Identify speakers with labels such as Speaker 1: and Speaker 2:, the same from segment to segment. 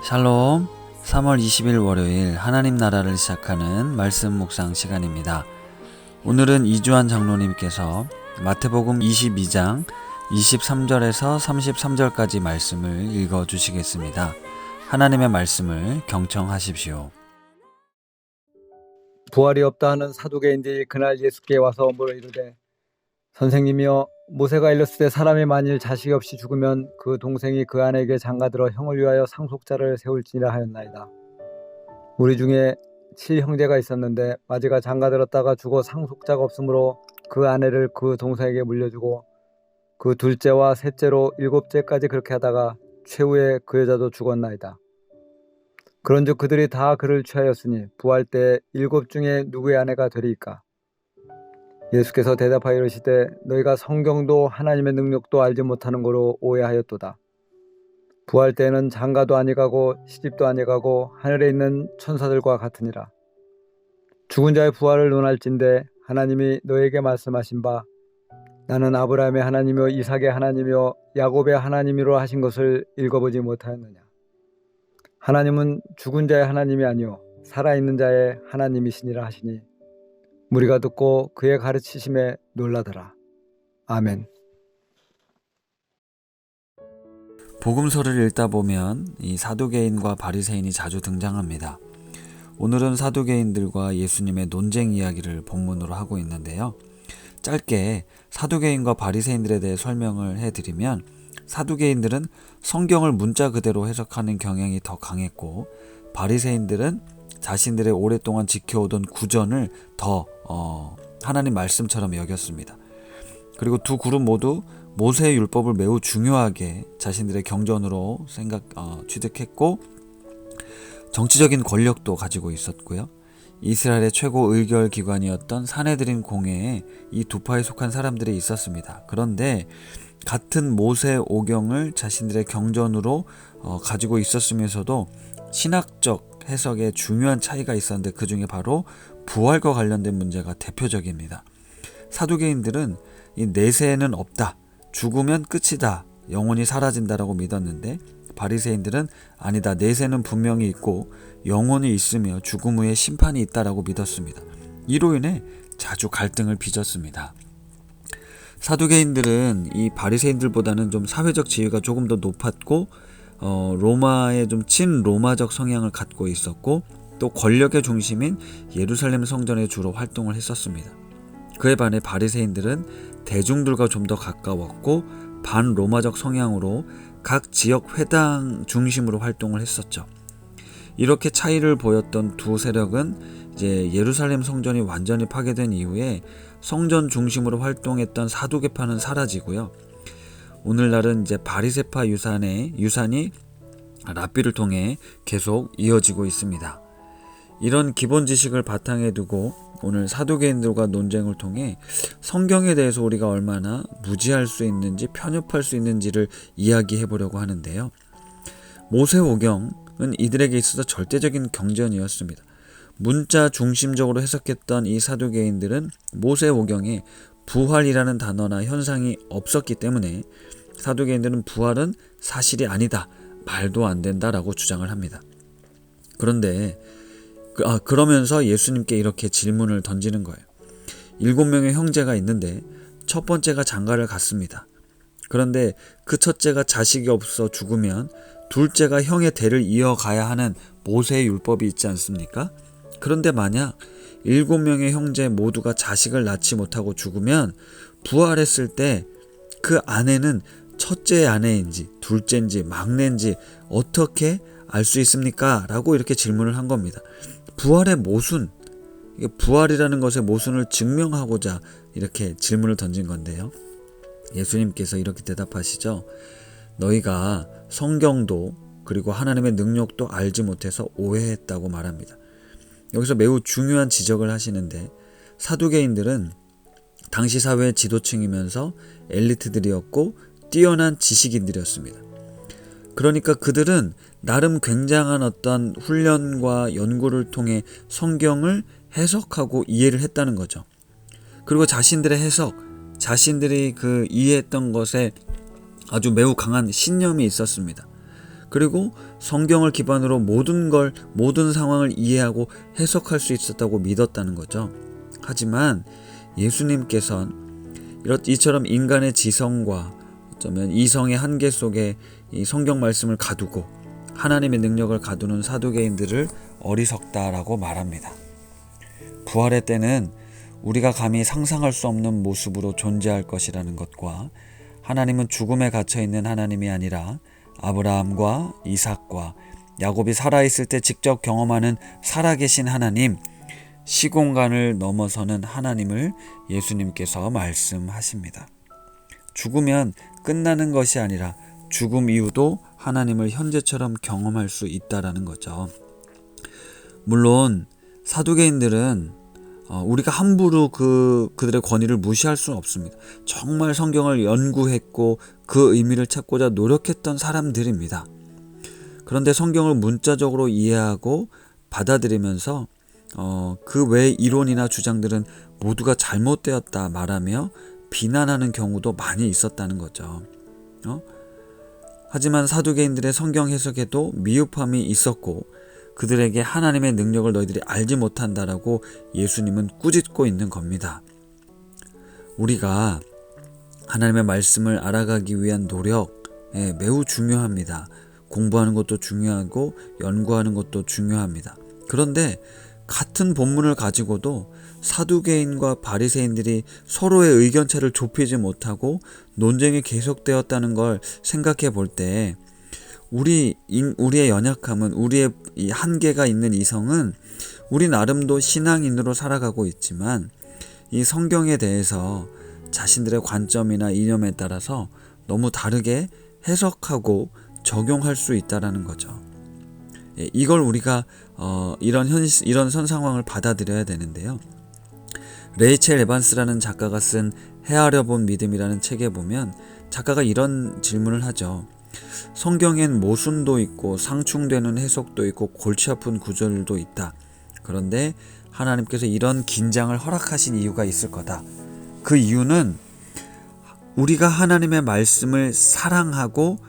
Speaker 1: 샬롬. 3월 20일 월요일 하나님 나라를 시작하는 말씀 묵상 시간입니다. 오늘은 이주환 장로님께서 마태복음 22장 23절에서 33절까지 말씀을 읽어 주시겠습니다. 하나님의 말씀을 경청하십시오.
Speaker 2: 부활이 없다 하는 사두개인들이 그날 예수께 와서 물어 이르되, 선생님이여, 모세가 일렀을 때 사람이 만일 자식이 없이 죽으면 그 동생이 그 아내에게 장가들어 형을 위하여 상속자를 세울지니라 하였나이다. 우리 중에 7형제가 있었는데 마지가 장가들었다가 죽어 상속자가 없으므로 그 아내를 그 동생에게 물려주고 그 둘째와 셋째로 7째까지 그렇게 하다가 최후에 그 여자도 죽었나이다. 그런즉 그들이 다 그를 취하였으니 부활 때 7 중에 누구의 아내가 되리이까? 예수께서 대답하여 이르시되, 너희가 성경도 하나님의 능력도 알지 못하는 거로 오해하였도다. 부활 때에는 장가도 아니가고 시집도 아니가고 하늘에 있는 천사들과 같으니라. 죽은 자의 부활을 논할진대 하나님이 너에게 말씀하신 바 나는 아브라함의 하나님이요 이삭의 하나님이요 야곱의 하나님이로 하신 것을 읽어보지 못하였느냐. 하나님은 죽은 자의 하나님이 아니요 살아있는 자의 하나님이시니라 하시니 무리가 듣고 그의 가르치심에 놀라더라. 아멘.
Speaker 1: 복음서를 읽다 보면 이 사두개인과 바리새인이 자주 등장합니다. 오늘은 사두개인들과 예수님의 논쟁 이야기를 본문으로 하고 있는데요. 짧게 사두개인과 바리새인들에 대해 설명을 해드리면, 사두개인들은 성경을 문자 그대로 해석하는 경향이 더 강했고, 바리새인들은 자신들의 오랫동안 지켜오던 구전을 더 하나님 말씀처럼 여겼습니다. 그리고 두 그룹 모두 모세의 율법을 매우 중요하게 자신들의 경전으로 취득했고, 정치적인 권력도 가지고 있었고요. 이스라엘의 최고 의결 기관이었던 산헤드린 공회에 이 두 파에 속한 사람들이 있었습니다. 그런데 같은 모세 오경을 자신들의 경전으로 가지고 있었으면서도 신학적 해석에 중요한 차이가 있었는데, 그 중에 바로 부활과 관련된 문제가 대표적입니다. 사두개인들은 이 내세는 없다, 죽으면 끝이다, 영혼이 사라진다라고 믿었는데, 바리새인들은 아니다, 내세는 분명히 있고 영혼이 있으며 죽음 후에 심판이 있다라고 믿었습니다. 이로 인해 자주 갈등을 빚었습니다. 사두개인들은 이 바리새인들보다는 좀 사회적 지위가 조금 더 높았고, 로마의 좀 친로마적 성향을 갖고 있었고, 또 권력의 중심인 예루살렘 성전에 주로 활동을 했었습니다. 그에 반해 바리새인들은 대중들과 좀 더 가까웠고 반로마적 성향으로 각 지역 회당 중심으로 활동을 했었죠. 이렇게 차이를 보였던 두 세력은 이제 예루살렘 성전이 완전히 파괴된 이후에 성전 중심으로 활동했던 사두개파는 사라지고요. 오늘날은 이제 바리새파 유산이 랍비를 통해 계속 이어지고 있습니다. 이런 기본 지식을 바탕에 두고 오늘 사두개인들과 논쟁을 통해 성경에 대해서 우리가 얼마나 무지할 수 있는지, 편협할 수 있는지를 이야기해 보려고 하는데요. 모세오경은 이들에게 있어서 절대적인 경전이었습니다. 문자 중심적으로 해석했던 이 사두개인들은 모세오경에 부활이라는 단어나 현상이 없었기 때문에 사두개인들은 부활은 사실이 아니다, 말도 안 된다라고 주장을 합니다. 그런데 그러면서 예수님께 이렇게 질문을 던지는 거예요. 7명의 형제가 있는데 첫 번째가 장가를 갔습니다. 그런데 그 첫째가 자식이 없어 죽으면 둘째가 형의 대를 이어가야 하는 모세의 율법이 있지 않습니까? 그런데 만약 7명의 형제 모두가 자식을 낳지 못하고 죽으면 부활했을 때 그 아내는 첫째의 아내인지 둘째인지 막내인지 어떻게 알 수 있습니까? 라고 이렇게 질문을 한 겁니다. 부활의 모순, 부활이라는 것의 모순을 증명하고자 이렇게 질문을 던진 건데요. 예수님께서 이렇게 대답하시죠. 너희가 성경도 그리고 하나님의 능력도 알지 못해서 오해했다고 말합니다. 여기서 매우 중요한 지적을 하시는데, 사두개인들은 당시 사회의 지도층이면서 엘리트들이었고 뛰어난 지식인들이었습니다. 그러니까 그들은 나름 굉장한 어떤 훈련과 연구를 통해 성경을 해석하고 이해를 했다는 거죠. 그리고 자신들의 해석, 자신들이 그 이해했던 것에 아주 매우 강한 신념이 있었습니다. 그리고 성경을 기반으로 모든 상황을 이해하고 해석할 수 있었다고 믿었다는 거죠. 하지만 예수님께서는 이처럼 인간의 지성과 어쩌면 이성의 한계 속에 이 성경 말씀을 가두고 하나님의 능력을 가두는 사두개인들을 어리석다라고 말합니다. 부활의 때는 우리가 감히 상상할 수 없는 모습으로 존재할 것이라는 것과 하나님은 죽음에 갇혀있는 하나님이 아니라 아브라함과 이삭과 야곱이 살아있을 때 직접 경험하는 살아계신 하나님, 시공간을 넘어서는 하나님을 예수님께서 말씀하십니다. 죽으면 끝나는 것이 아니라 죽음 이후도 하나님을 현재처럼 경험할 수 있다라는 거죠. 물론 사두개인들은 우리가 함부로 그들의 권위를 무시할 수는 없습니다. 정말 성경을 연구했고 그 의미를 찾고자 노력했던 사람들입니다. 그런데 성경을 문자적으로 이해하고 받아들이면서 그 외의 이론이나 주장들은 모두가 잘못되었다 말하며 비난하는 경우도 많이 있었다는 거죠. 하지만 사두개인들의 성경 해석에도 미흡함이 있었고 그들에게 하나님의 능력을 너희들이 알지 못한다라고 예수님은 꾸짖고 있는 겁니다. 우리가 하나님의 말씀을 알아가기 위한 노력 매우 중요합니다. 공부하는 것도 중요하고 연구하는 것도 중요합니다. 그런데 같은 본문을 가지고도 사두개인과 바리새인들이 서로의 의견차를 좁히지 못하고 논쟁이 계속되었다는 걸 생각해 볼 때 우리의 연약함은, 우리의 이 한계가 있는 이성은 우리 나름도 신앙인으로 살아가고 있지만 이 성경에 대해서 자신들의 관점이나 이념에 따라서 너무 다르게 해석하고 적용할 수 있다라는 거죠. 이걸 우리가 이런 현 상황을 받아들여야 되는데요. 레이첼 에반스라는 작가가 쓴 헤아려 본 믿음이라는 책에 보면 작가가 이런 질문을 하죠. 성경엔 모순도 있고 상충되는 해석도 있고 골치 아픈 구절도 있다. 그런데 하나님께서 이런 긴장을 허락하신 이유가 있을 거다. 그 이유는 우리가 하나님의 말씀을 사랑하고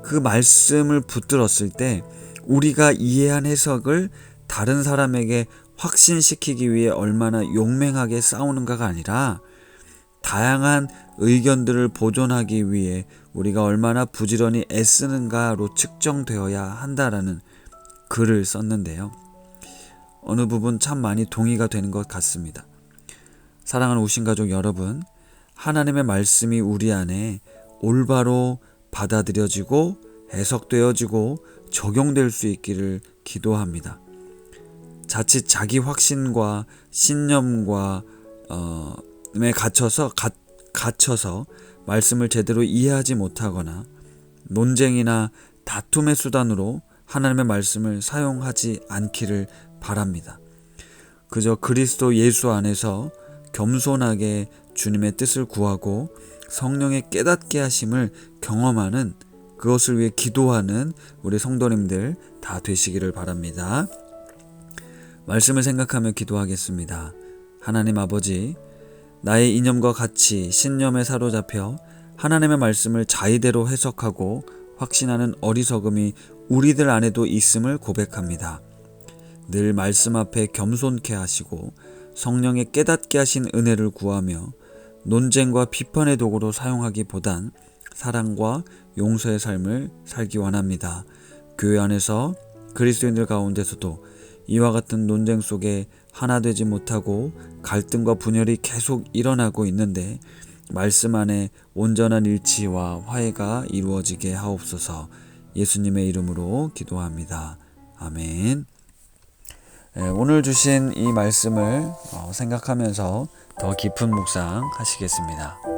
Speaker 1: 그 말씀을 붙들었을 때 우리가 이해한 해석을 다른 사람에게 확신시키기 위해 얼마나 용맹하게 싸우는가가 아니라 다양한 의견들을 보존하기 위해 우리가 얼마나 부지런히 애쓰는가로 측정되어야 한다라는 글을 썼는데요. 어느 부분 참 많이 동의가 되는 것 같습니다. 사랑하는 우신가족 여러분, 하나님의 말씀이 우리 안에 올바로 받아들여지고 해석되어지고 적용될 수 있기를 기도합니다. 자칫 자기 확신과 신념과 갇혀서 말씀을 제대로 이해하지 못하거나 논쟁이나 다툼의 수단으로 하나님의 말씀을 사용하지 않기를 바랍니다. 그저 그리스도 예수 안에서 겸손하게 주님의 뜻을 구하고 성령의 깨닫게 하심을 경험하는, 그것을 위해 기도하는 우리 성도님들 다 되시기를 바랍니다. 말씀을 생각하며 기도하겠습니다. 하나님 아버지, 나의 이념과 같이 신념에 사로잡혀 하나님의 말씀을 자의대로 해석하고 확신하는 어리석음이 우리들 안에도 있음을 고백합니다. 늘 말씀 앞에 겸손케 하시고 성령의 깨닫게 하신 은혜를 구하며 논쟁과 비판의 도구로 사용하기보단 사랑과 용서의 삶을 살기 원합니다. 교회 안에서 그리스도인들 가운데서도 이와 같은 논쟁 속에 하나 되지 못하고 갈등과 분열이 계속 일어나고 있는데 말씀 안에 온전한 일치와 화해가 이루어지게 하옵소서. 예수님의 이름으로 기도합니다. 아멘. 오늘 주신 이 말씀을 생각하면서 더 깊은 묵상 하시겠습니다.